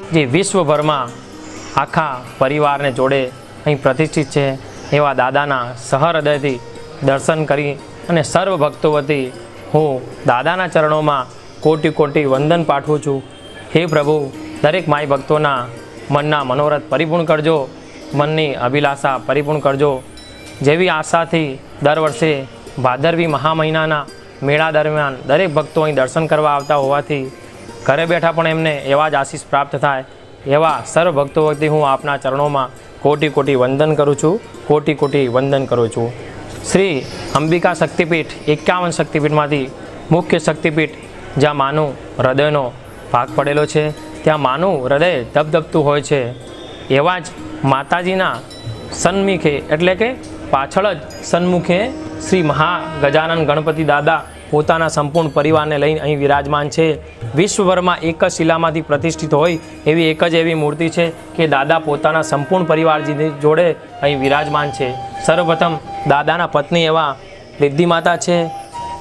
જે વિશ્વભરમાં આખા પરિવારને જોડે અહીં પ્રતિષ્ઠિત છે એવા દાદાના સહૃદયથી દર્શન કરી અને સર્વ ભક્તો વતી હું દાદાના ચરણોમાં કોટી કોટી વંદન પાઠવું છું। હે પ્રભુ, દરેક માઈ ભક્તોના મનના મનોરથ પરિપૂર્ણ કરજો, મનની અભિલાષા પરિપૂર્ણ કરજો। જેવી આશાથી દર વર્ષે ભાદરવી મહા મહિનાના મેળા દરમિયાન દરેક ભક્તો અહીં દર્શન કરવા આવતા હોવાથી ઘરે બેઠા પણ એમને એવા જ આશીષ પ્રાપ્ત થાય એવા સર્વ ભક્તો વતી હું આપના ચરણોમાં કોટી કોટી વંદન કરું છું, કોટી કોટી વંદન કરું છું। શ્રી અંબિકા શક્તિપીઠ 51 શક્તિપીઠમાંથી મુખ્ય શક્તિપીઠ જ્યાં માનું હૃદયનો ભાગ પડેલો છે, ત્યાં માનું હૃદય ધબધબતું હોય છે એવા જ માતાજીના સન્મુખે એટલે કે પાછળ જ સન્મુખે શ્રી મહા ગજાનન ગણપતિ દાદા પોતાના સંપૂર્ણ પરિવારને લઈને અહીં વિરાજમાન છે। વિશ્વભરમાં એક જ શિલામાંથી પ્રતિષ્ઠિત હોય એવી એક જ એવી મૂર્તિ છે કે દાદા પોતાના સંપૂર્ણ પરિવાર જોડે અહીં વિરાજમાન છે। સર્વપ્રથમ દાદાના પત્ની એવા રિદ્ધિ માતા છે,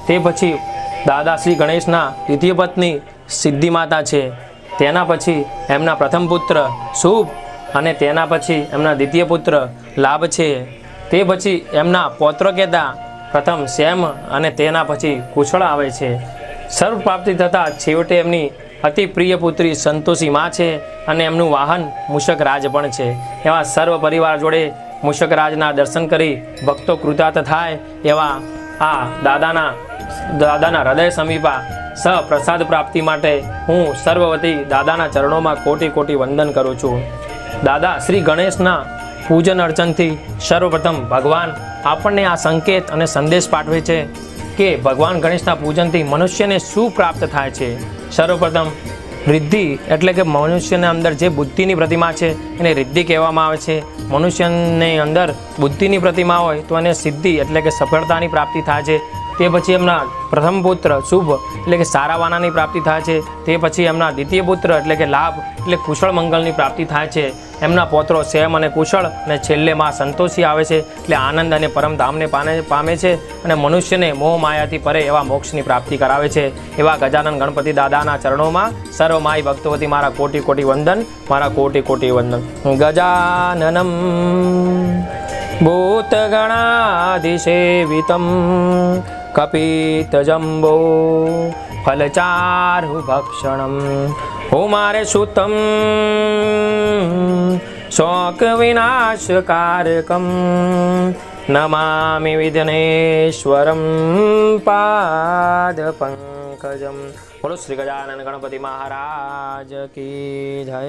તે પછી દાદા શ્રી ગણેશના દ્વિતીય પત્ની સિદ્ધિ માતા છે, તેના પછી એમના પ્રથમ પુત્ર શુભ અને તેના પછી એમના દ્વિતીય પુત્ર લાભ છે, તે પછી એમના પૌત્ર કહેતા પ્રથમ શ્યામ અને તેના પછી કુશળ આવે છે। સર્વ પ્રાપ્તિ થતાં છેવટે એમની અતિ પ્રિય પુત્રી સંતોષી માં છે અને એમનું વાહન મૂષક રાજ પણ છે। એવા સર્વ પરિવાર જોડે મૂષક રાજના દર્શન કરી ભક્તો કૃતાર્થ થાય એવા આ દાદાના હૃદય સમીપા સહ પ્રસાદ પ્રાપ્તિ માટે હું સર્વવતી દાદાના ચરણોમાં કોટી કોટી વંદન કરું છું। દાદા શ્રી ગણેશના પૂજન અર્ચનથી સર્વપ્રથમ ભગવાન આપણને આ સંકેત અને સંદેશ પાઠવે છે કે ભગવાન ગણેશના પૂજનથી મનુષ્યને શું પ્રાપ્ત થાય છે। સર્વપ્રથમ રિદ્ધિ એટલે કે મનુષ્યના અંદર જે બુદ્ધિની પ્રતિમા છે એને રિદ્ધિ કહેવામાં આવે છે। મનુષ્યની અંદર બુદ્ધિની પ્રતિમા હોય તો એને સિદ્ધિ એટલે કે સફળતાની પ્રાપ્તિ થાય છે। તે પછી એમના પ્રથમ પુત્ર શુભ એટલે કે સારા વાનાની પ્રાપ્તિ થાય છે। તે પછી એમના દ્વિતીય પુત્ર એટલે કે લાભ એટલે કુશળ મંગલની પ્રાપ્તિ થાય છે। એમના પૌત્રો શ્યામ અને કુશળ અને છેલ્લે માં સંતોષી આવે છે એટલે આનંદ અને પરમધામને પામે છે અને મનુષ્યને મોહ માયાથી પરે એવા મોક્ષની પ્રાપ્તિ કરાવે છે। એવા ગજાનન ગણપતિ દાદાના ચરણોમાં સર્વ માઈ ભક્તો વતી મારા કોટી કોટી વંદન, મારા કોટી કોટી વંદન। ગજાનનમ ભૂતગણાધિસેવિતમ કપિતજંબો ફલચારુભક્ષણમ હુમારે સુતમ શોક વિનાશકારકમ નમામિ વિઘ્નેશ્વરમ પાદ પંકજમ। બોલો શ્રી ગજાનન ગણપતિ મહારાજ કી જય।